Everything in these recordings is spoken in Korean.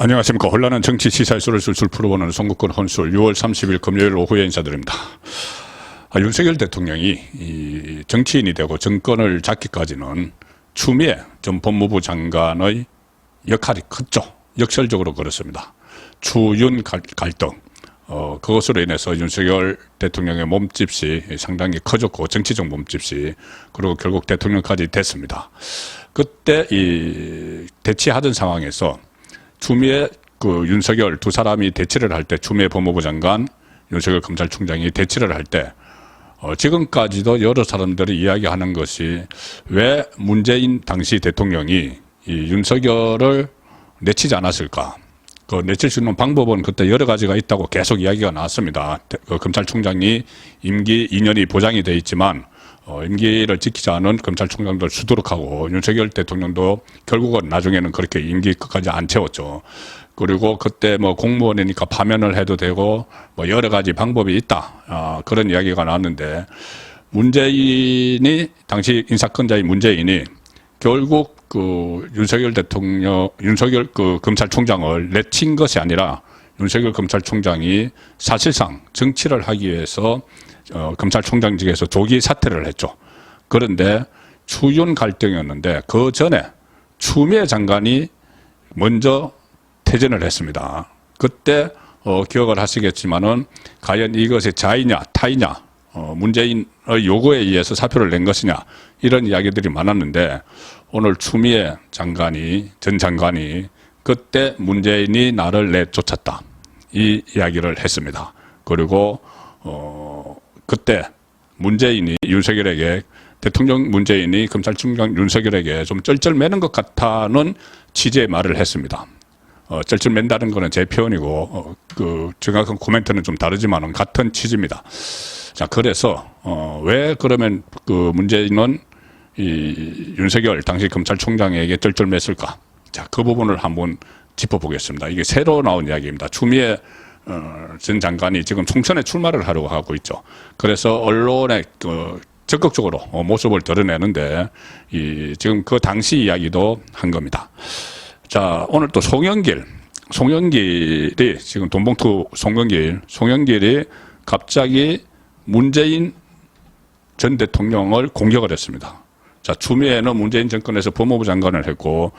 안녕하십니까. 혼란한 정치 시사이슈를 술술 풀어보는 송국권 혼술 6월 30일 금요일 오후에 인사드립니다. 윤석열 대통령이 이 정치인이 되고 정권을 잡기까지는 추미애 전 법무부 장관의 역할이 컸죠. 역설적으로 그렇습니다. 추윤 갈등, 그것으로 인해서 윤석열 대통령의 몸집이 상당히 커졌고, 정치적 몸집이, 그리고 결국 대통령까지 됐습니다. 그때 이 대치하던 상황에서 추미애 윤석열 두 사람이 대치를 할 때, 추미애 법무부 장관, 윤석열 검찰총장이 대치를 할 때, 지금까지도 여러 사람들이 이야기하는 것이 왜 문재인 당시 대통령이 이 윤석열을 내치지 않았을까? 그 내칠 수 있는 방법은 그때 여러 가지가 있다고 계속 이야기가 나왔습니다. 검찰총장이 임기 2년이 보장이 돼 있지만 임기를 지키지 않은 검찰총장들 수두룩하고, 윤석열 대통령도 결국은 나중에는 그렇게 임기 끝까지 안 채웠죠. 그리고 그때 뭐 공무원이니까 파면을 해도 되고 뭐 여러 가지 방법이 있다, 그런 이야기가 나왔는데, 문재인이 당시 인사권자인 문재인이 결국 윤석열 검찰총장을 내친 것이 아니라, 윤석열 검찰총장이 사실상 정치를 하기 위해서 검찰총장직에서 조기 사퇴를 했죠. 그런데 추윤 갈등이었는데, 그 전에 추미애 장관이 먼저 퇴진을 했습니다. 그때 기억을 하시겠지만은 과연 이것이 자이냐 타이냐, 문재인의 요구에 의해서 사표를 낸 것이냐, 이런 이야기들이 많았는데, 오늘 추미애 전 장관이 그때 문재인이 나를 내쫓았다, 이 이야기를 했습니다. 그리고 그때 문재인이 윤석열에게, 대통령 문재인이 검찰총장 윤석열에게 좀 쩔쩔매는 것 같다는 취지의 말을 했습니다. 쩔쩔맨다는 거는 제 표현이고, 정확한 코멘트는 좀 다르지만은 같은 취지입니다. 자, 그래서 왜 그러면 문재인은 이 윤석열 당시 검찰총장에게 쩔쩔맸을까? 자, 그 부분을 한번 짚어보겠습니다. 이게 새로 나온 이야기입니다. 추미애 전 장관이 지금 총선에 출마를 하려고 하고 있죠. 그래서 언론에 적극적으로 모습을 드러내는데, 지금 그 당시 이야기도 한 겁니다. 자, 오늘 또 송영길이 지금 돈봉투 송영길이 갑자기 문재인 전 대통령을 공격을 했습니다. 자, 추미애는 문재인 정권에서 법무부 장관을 했고,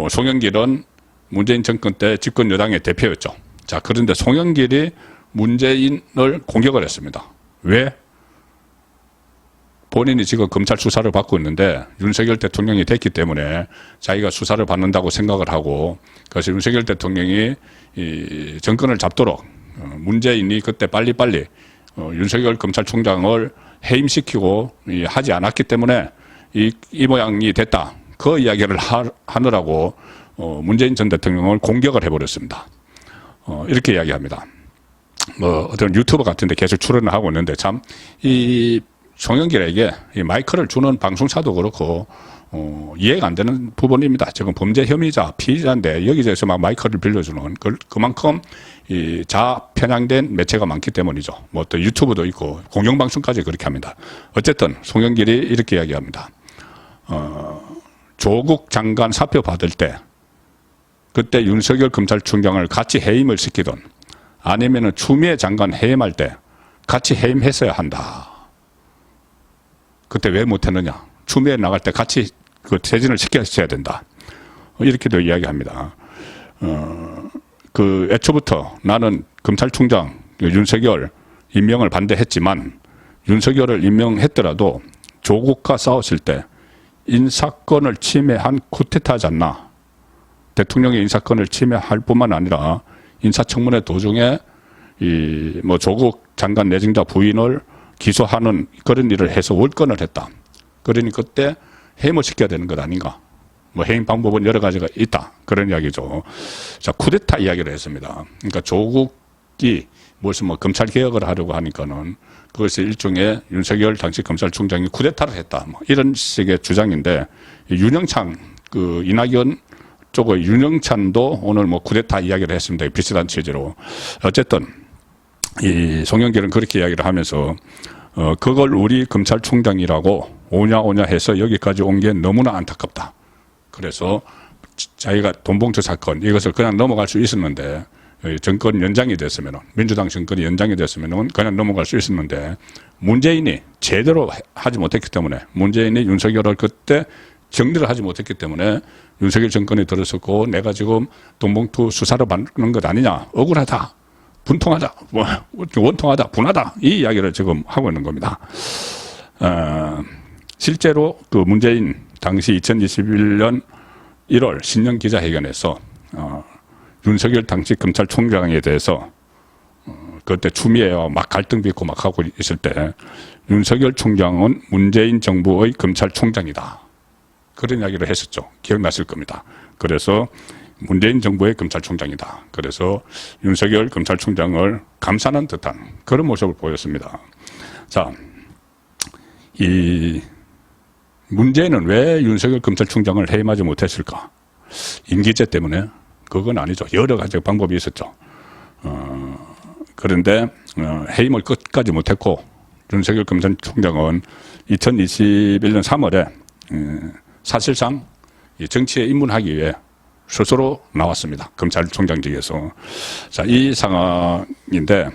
송영길은 문재인 정권 때 집권 여당의 대표였죠. 자, 그런데 송영길이 문재인을 공격을 했습니다. 왜? 본인이 지금 검찰 수사를 받고 있는데 윤석열 대통령이 됐기 때문에 자기가 수사를 받는다고 생각을 하고, 그래서 윤석열 대통령이 이 정권을 잡도록 문재인이 그때 빨리빨리 윤석열 검찰총장을 해임시키고 하지 않았기 때문에 이 모양이 됐다, 그 이야기를 하느라고 문재인 전 대통령을 공격을 해버렸습니다. 이렇게 이야기합니다. 어떤 유튜버 같은데 계속 출연을 하고 있는데, 참 이 송영길에게 이 마이크를 주는 방송사도 그렇고 이해가 안 되는 부분입니다. 지금 범죄 혐의자, 피의자인데 여기저기서 막 마이크를 빌려주는, 그만큼 이 자편향된 매체가 많기 때문이죠. 뭐 또 유튜브도 있고 공영방송까지 그렇게 합니다. 어쨌든 송영길이 이렇게 이야기합니다. 조국 장관 사표 받을 때 그때 윤석열 검찰총장을 같이 해임을 시키든, 아니면은 추미애 장관 해임할 때 같이 해임했어야 한다. 그때 왜 못했느냐? 추미애 나갈 때 같이 퇴진을 시켰어야 된다, 이렇게도 이야기합니다. 애초부터 나는 검찰총장 윤석열 임명을 반대했지만, 윤석열을 임명했더라도 조국과 싸웠을 때 인사권을 침해한 쿠데타지 않나. 대통령의 인사권을 침해할 뿐만 아니라 인사청문회 도중에 조국 장관 내정자 부인을 기소하는 그런 일을 해서 월권을 했다. 그러니 그때 해임을 시켜야 되는 것 아닌가. 해임 방법은 여러 가지가 있다, 그런 이야기죠. 자, 쿠데타 이야기를 했습니다. 그러니까 조국이 무슨 검찰 개혁을 하려고 하니까는 그것이 일종의 윤석열 당시 검찰총장이 쿠데타를 했다, 이런 식의 주장인데, 윤영찬 이낙연 쪽의 윤영찬도 오늘 쿠데타 이야기를 했습니다. 비슷한 취지로. 어쨌든 이 송영길은 그렇게 이야기를 하면서 그걸 우리 검찰총장이라고 오냐 해서 여기까지 온 게 너무나 안타깝다. 그래서 자기가 돈봉투 사건 이것을 그냥 넘어갈 수 있었는데 정권 연장이 됐으면 민주당 정권이 연장이 됐으면 그냥 넘어갈 수 있었는데 문재인이 제대로 하지 못했기 때문에 문재인이 윤석열을 그때 정리를 하지 못했기 때문에 윤석열 정권이 들어섰고 내가 지금 돈봉투 수사를 받는 것 아니냐 억울하다 분통하다 원통하다 분하다 이 이야기를 지금 하고 있는 겁니다. 실제로 그 문재인 당시 2021년 1월 신년 기자회견에서 윤석열 당시 검찰총장에 대해서 그때 추미애와 막 갈등 빚고 막 하고 있을 때 윤석열 총장은 문재인 정부의 검찰총장이다. 그런 이야기를 했었죠. 기억나실 겁니다. 그래서 문재인 정부의 검찰총장이다. 그래서 윤석열 검찰총장을 감싸는 듯한 그런 모습을 보였습니다. 자, 이 문재인은 왜 윤석열 검찰총장을 해임하지 못했을까? 임기제 때문에? 그건 아니죠. 여러 가지 방법이 있었죠. 그런데 해임을 끝까지 못했고 윤석열 검찰총장은 2021년 3월에 사실상 정치에 입문하기 위해 스스로 나왔습니다. 검찰총장직에서. 자, 이 상황인데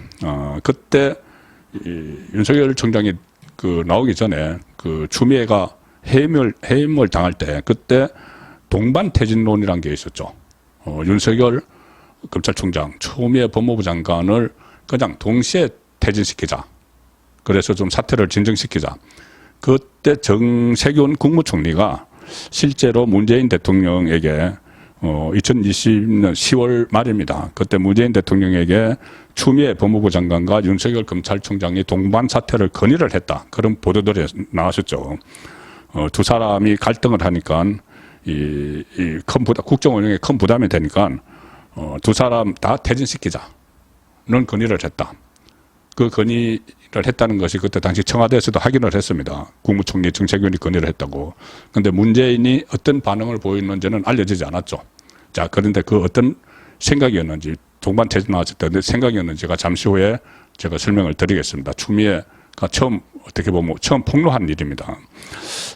그때 윤석열 총장이 그 나오기 전에 그 추미애가 해임을 당할 때 그때 동반퇴진론이라는 게 있었죠. 윤석열 검찰총장, 추미애 법무부 장관을 그냥 동시에 퇴진시키자. 그래서 좀 사태를 진정시키자. 그때 정세균 국무총리가 실제로 문재인 대통령에게 2020년 10월 말입니다. 그때 문재인 대통령에게 추미애 법무부 장관과 윤석열 검찰총장이 동반 사퇴를 건의를 했다. 그런 보도들이 나왔었죠. 두 사람이 갈등을 하니까 큰 부담, 국정 운영에 큰 부담이 되니까 두 사람 다 퇴진시키자는 건의를 했다. 그 건의를 했다는 것이 그때 당시 청와대에서도 확인을 했습니다. 국무총리 정세균이 건의를 했다고. 그런데 문재인이 어떤 반응을 보였는지는 알려지지 않았죠. 자, 그런데 그 어떤 생각이었는지, 동반 퇴진 나왔을 때 생각이었는지가 잠시 후에 제가 설명을 드리겠습니다. 추미애가 어떻게 보면 처음 폭로한 일입니다.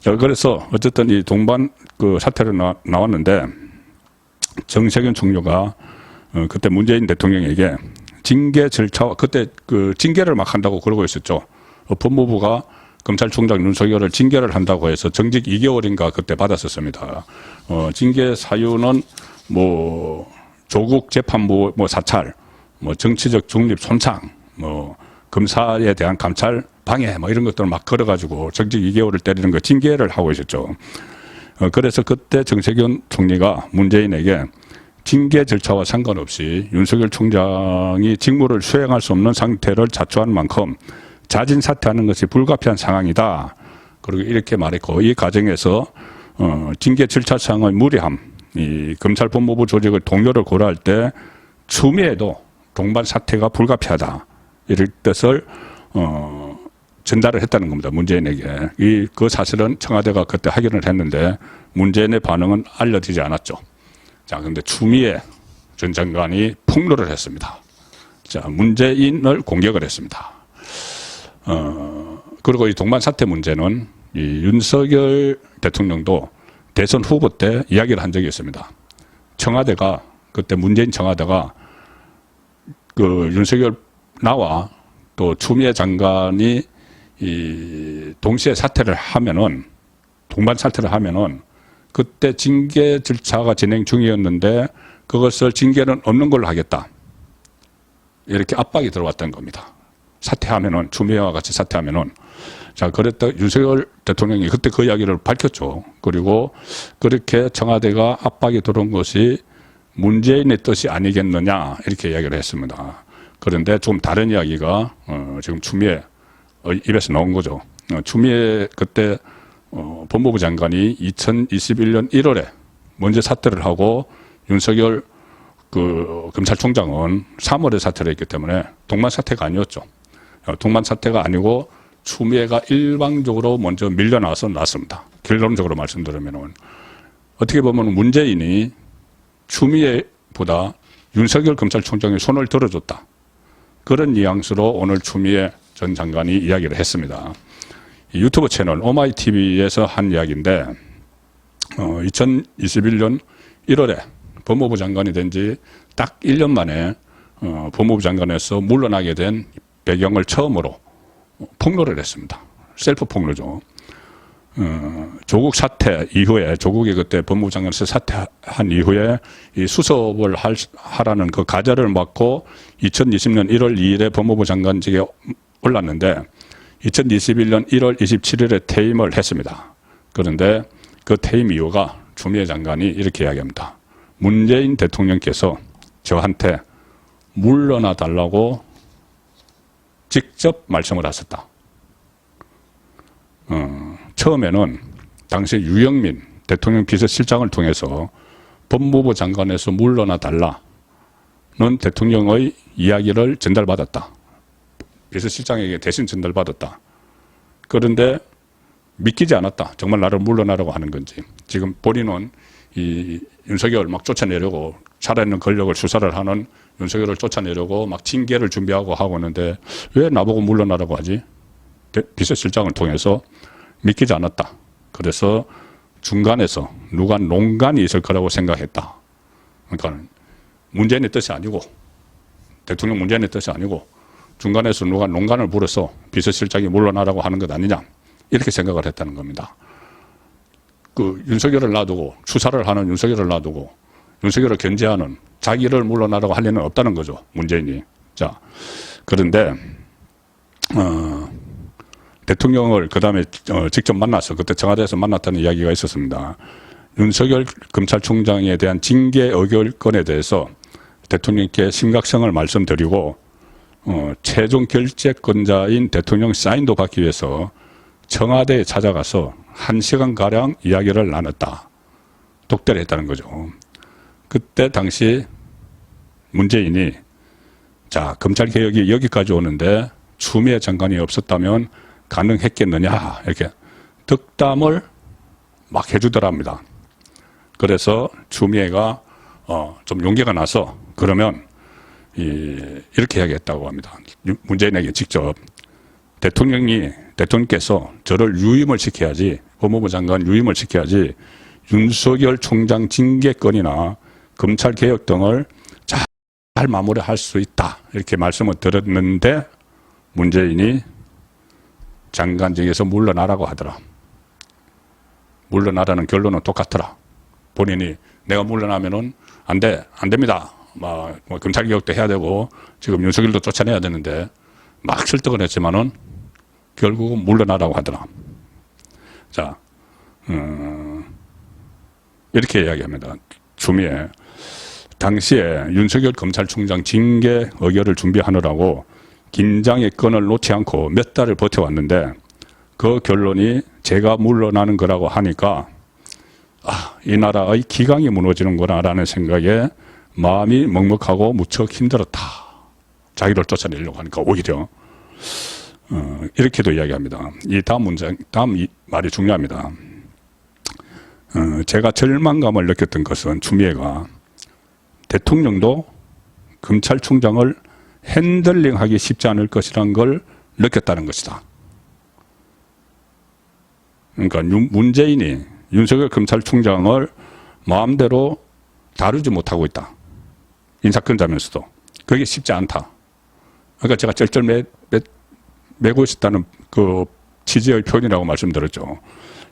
자, 그래서 어쨌든 이 동반 그 사태로 나왔는데 정세균 총리가 그때 문재인 대통령에게 징계 절차와 그때 그 징계를 막 한다고 그러고 있었죠. 법무부가 검찰총장 윤석열을 징계를 한다고 해서 정직 2개월인가 그때 받았었습니다. 징계 사유는 뭐 조국 재판부 뭐 사찰, 뭐 정치적 중립 손상, 뭐 검사에 대한 감찰 방해 뭐 이런 것들을 막 걸어가지고 정직 2개월을 때리는 거 징계를 하고 있었죠. 그래서 그때 정세균 총리가 문재인에게 징계 절차와 상관없이 윤석열 총장이 직무를 수행할 수 없는 상태를 자초한 만큼 자진 사퇴하는 것이 불가피한 상황이다. 그리고 이렇게 말했고 이 과정에서 징계 절차상의 무리함, 이 검찰 법무부 조직의 동료를 고려할 때 추미애도 동반 사퇴가 불가피하다. 이럴 뜻을 전달을 했다는 겁니다. 문재인에게. 그 사실은 청와대가 그때 확인을 했는데 문재인의 반응은 알려지지 않았죠. 자, 그런데 추미애 전 장관이 폭로를 했습니다. 자, 문재인을 공격을 했습니다. 그리고 이 동반 사퇴 문제는 이 윤석열 대통령도 대선 후보 때 이야기를 한 적이 있습니다. 청와대가 그때 문재인 청와대가 그 윤석열 나와 또 추미애 장관이 이 동시에 사퇴를 하면은 동반 사퇴를 하면은 그때 징계 절차가 진행 중이었는데 그것을 징계는 없는 걸로 하겠다. 이렇게 압박이 들어왔던 겁니다. 사퇴하면은 추미애와 같이 사퇴하면은 자 그랬다 윤석열 대통령이 그때 그 이야기를 밝혔죠. 그리고 그렇게 청와대가 압박이 들어온 것이 문재인의 뜻이 아니겠느냐 이렇게 이야기를 했습니다. 그런데 좀 다른 이야기가 지금 추미애 입에서 나온 거죠. 추미애 그때 법무부 장관이 2021년 1월에 먼저 사퇴를 하고 윤석열 그 검찰총장은 3월에 사퇴를 했기 때문에 동반 사퇴가 아니었죠. 동반 사퇴가 아니고 추미애가 일방적으로 먼저 밀려나와서 났습니다. 결론적으로 말씀드리면 어떻게 보면 문재인이 추미애보다 윤석열 검찰총장이 손을 들어줬다. 그런 뉘앙스로 오늘 추미애 전 장관이 이야기를 했습니다. 유튜브 채널 오마이TV에서 한 이야기인데 2021년 1월에 법무부 장관이 된 지 딱 1년 만에 법무부 장관에서 물러나게 된 배경을 처음으로 폭로를 했습니다. 셀프 폭로죠. 조국 사태 이후에, 조국이 그때 법무부 장관에서 사퇴한 이후에 이 수습을 하라는 그 가자를 맡고 2020년 1월 2일에 법무부 장관직에 올랐는데 2021년 1월 27일에 퇴임을 했습니다. 그런데 그 퇴임 이유가 추미애 장관이 이렇게 이야기합니다. 문재인 대통령께서 저한테 물러나 달라고 직접 말씀을 하셨다. 처음에는 당시 유영민 대통령 비서실장을 통해서 법무부 장관에서 물러나 달라는 대통령의 이야기를 전달받았다. 비서실장에게 대신 전달받았다. 그런데 믿기지 않았다. 정말 나를 물러나라고 하는 건지. 지금 본인은 이 윤석열 막 쫓아내려고 살아있는 권력을 수사를 하는 윤석열을 쫓아내려고 막 징계를 준비하고 하고 있는데 왜 나보고 물러나라고 하지? 비서실장을 통해서 믿기지 않았다. 그래서 중간에서 누가 농간이 있을 거라고 생각했다. 그러니까 문재인의 뜻이 아니고 대통령 문재인의 뜻이 아니고 중간에서 누가 농간을 부려서 비서실장이 물러나라고 하는 것 아니냐 이렇게 생각을 했다는 겁니다. 그 윤석열을 놔두고 수사를 하는 윤석열을 놔두고 윤석열을 견제하는 자기를 물러나라고 할 리는 없다는 거죠. 문재인이. 자, 그런데 대통령을 그 다음에 직접 만나서 그때 청와대에서 만났다는 이야기가 있었습니다. 윤석열 검찰총장에 대한 징계 의결권에 대해서 대통령께 심각성을 말씀드리고 최종 결재권자인 대통령 사인도 받기 위해서 청와대에 찾아가서 1시간가량 이야기를 나눴다. 독대를 했다는 거죠. 그때 당시 문재인이 자, 검찰개혁이 여기까지 오는데 추미애 장관이 없었다면 가능했겠느냐 이렇게 덕담을 막 해주더랍니다. 그래서 추미애가 좀 용기가 나서 그러면 이렇게 이야기했다고 합니다. 문재인에게 직접 대통령께서 저를 유임을 시켜야지, 법무부 장관 유임을 시켜야지 윤석열 총장 징계권이나 검찰개혁 등을 잘 마무리할 수 있다 이렇게 말씀을 드렸는데 문재인이 장관직에서 물러나라고 하더라. 물러나라는 결론은 똑같더라. 본인이 내가 물러나면은 안 됩니다. 뭐 검찰개혁도 해야 되고 지금 윤석열도 쫓아내야 되는데 막 설득을 했지만은 결국은 물러나라고 하더라. 자, 이렇게 이야기합니다. 추미애. 당시에 윤석열 검찰총장 징계 의결을 준비하느라고 긴장의 끈을 놓지 않고 몇 달을 버텨왔는데 그 결론이 제가 물러나는 거라고 하니까 이 나라의 기강이 무너지는구나라는 생각에 마음이 먹먹하고 무척 힘들었다. 자기를 쫓아내려고 하니까 오히려 이렇게도 이야기합니다. 이 다음 말이 중요합니다. 제가 절망감을 느꼈던 것은 추미애가 대통령도 검찰총장을 핸들링하기 쉽지 않을 것이라는 걸 느꼈다는 것이다. 그러니까 문재인이 윤석열 검찰총장을 마음대로 다루지 못하고 있다. 인사권자면서도. 그게 쉽지 않다. 그러니까 제가 쩔쩔 매고 있다는 그 취지의 표현이라고 말씀드렸죠.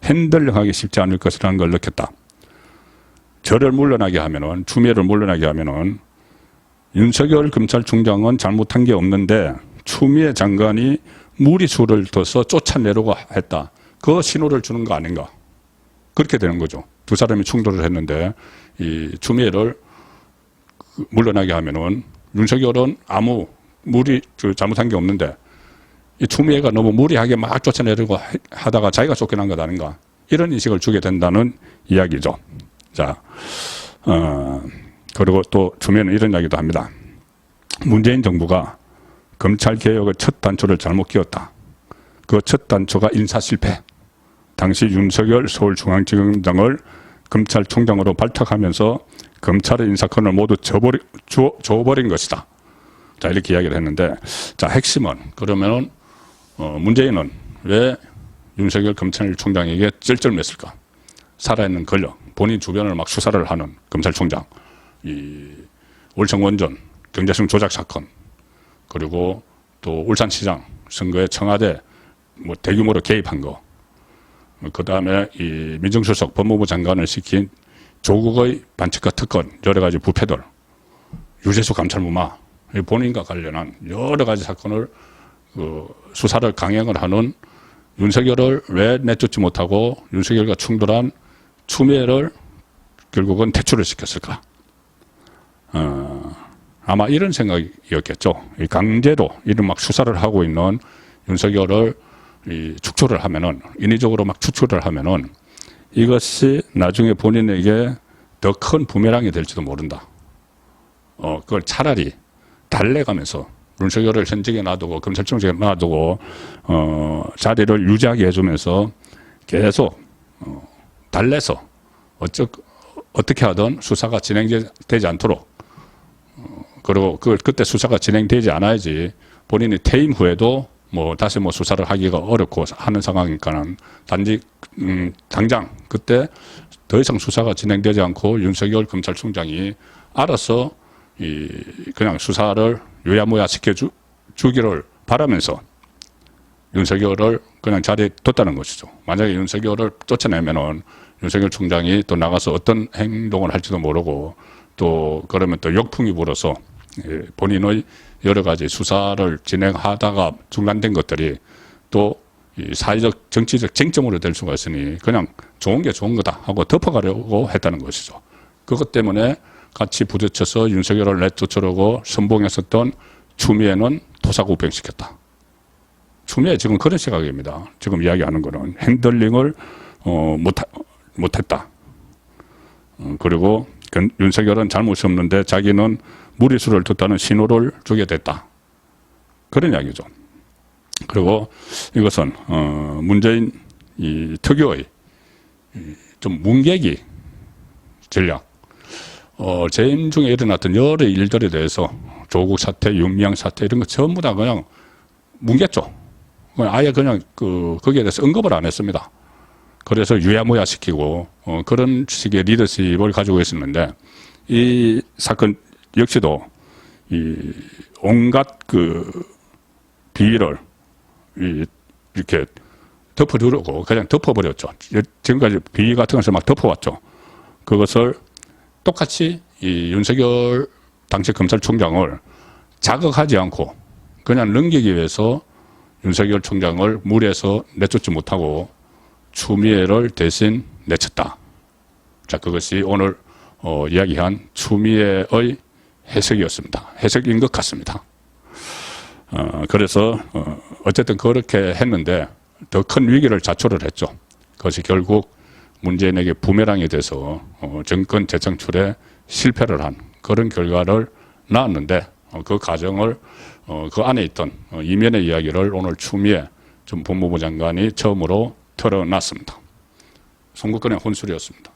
핸들링하기 쉽지 않을 것이라는 걸 느꼈다. 저를 물러나게 하면은, 추미애를 물러나게 하면은 윤석열 검찰총장은 잘못한 게 없는데 추미애 장관이 무리수를 둬서 쫓아내려고 했다. 그 신호를 주는 거 아닌가. 그렇게 되는 거죠. 두 사람이 충돌을 했는데 이 추미애를 물러나게 하면은 윤석열은 아무 잘못한 게 없는데 이 추미애가 너무 무리하게 막 쫓아내려고 하다가 자기가 쫓겨난 것 아닌가. 이런 인식을 주게 된다는 이야기죠. 자, 그리고 또 추미애는 이런 이야기도 합니다. 문재인 정부가 검찰개혁의 첫 단초를 잘못 끼웠다. 그 첫 단초가 인사실패. 당시 윤석열 서울중앙지검장을 검찰총장으로 발탁하면서 검찰의 인사권을 모두 줘버린 것이다. 자, 이렇게 이야기를 했는데, 자, 핵심은 그러면은 문재인은 왜 윤석열 검찰총장에게 쩔쩔맸을까? 살아있는 권력, 본인 주변을 막 수사를 하는 검찰총장, 이 월성 원전 경제성 조작 사건, 그리고 또 울산시장 선거에 청와대 뭐 대규모로 개입한 거, 그 다음에 이 민정수석 법무부 장관을 시킨 조국의 반칙과 특권, 여러 가지 부패들, 유재수 감찰무마, 본인과 관련한 여러 가지 사건을 수사를 강행을 하는 윤석열을 왜 내쫓지 못하고 윤석열과 충돌한 추미애를 결국은 퇴출을 시켰을까? 아마 이런 생각이었겠죠. 강제로 이런 막 수사를 하고 있는 윤석열을 축출을 하면은, 인위적으로 막 추출을 하면은 이것이 나중에 본인에게 더 큰 부메랑이 될지도 모른다. 그걸 차라리 달래가면서 윤석열을 현직에 놔두고 검찰총장에 놔두고 자리를 유지하게 해주면서 계속 달래서 어떻게 하든 수사가 진행되지 않도록, 그리고 그때 수사가 진행되지 않아야지 본인이 퇴임 후에도 뭐 다시 뭐 수사를 하기가 어렵고 하는 상황이니까는 단지 당장 그때 더 이상 수사가 진행되지 않고 윤석열 검찰총장이 알아서 그냥 수사를 유야무야 시켜주기를 바라면서 윤석열을 그냥 자리에 뒀다는 것이죠. 만약에 윤석열을 쫓아내면은 윤석열 총장이 또 나가서 어떤 행동을 할지도 모르고, 또 그러면 또 역풍이 불어서 본인의 여러 가지 수사를 진행하다가 중단된 것들이 또 사회적 정치적 쟁점으로 될 수가 있으니 그냥 좋은 게 좋은 거다 하고 덮어가려고 했다는 것이죠. 그것 때문에 같이 부딪혀서 윤석열을 내쫓으려고 선봉했었던 추미애는 토사구팽시켰다. 추미애 지금 그런 생각입니다. 지금 이야기하는 거는 핸들링을 못했다. 그리고 윤석열은 잘못이 없는데 자기는 무리수를 뒀다는 신호를 주게 됐다. 그런 이야기죠. 그리고 이것은 문재인 특유의 좀 문개기 전략, 재임 중에 일어났던 여러 일들에 대해서 조국 사태, 윤미향 사태 이런 거 전부 다 그냥 뭉갰죠. 아예 그냥 거기에 대해서 언급을 안 했습니다. 그래서 유야무야 시키고 그런 식의 리더십을 가지고 있었는데, 이 사건 역시도 온갖 비위를 이렇게 덮어두려고 그냥 덮어버렸죠. 지금까지 비위 같은 것을 막 덮어왔죠. 그것을 똑같이 이 윤석열 당시 검찰총장을 자극하지 않고 그냥 넘기기 위해서 윤석열 총장을 물에서 내쫓지 못하고 추미애를 대신 내쳤다. 자, 그것이 오늘 이야기한 추미애의 해석이었습니다. 해석인 것 같습니다. 그래서 어쨌든 그렇게 했는데 더 큰 위기를 자초를 했죠. 그것이 결국 문재인에게 부메랑이 돼서 정권 재창출에 실패를 한 그런 결과를 낳았는데, 그 과정을 그 안에 있던 이면의 이야기를 오늘 추미애 전 법무부 장관이 처음으로 털어놨습니다. 송구권의 혼술이었습니다.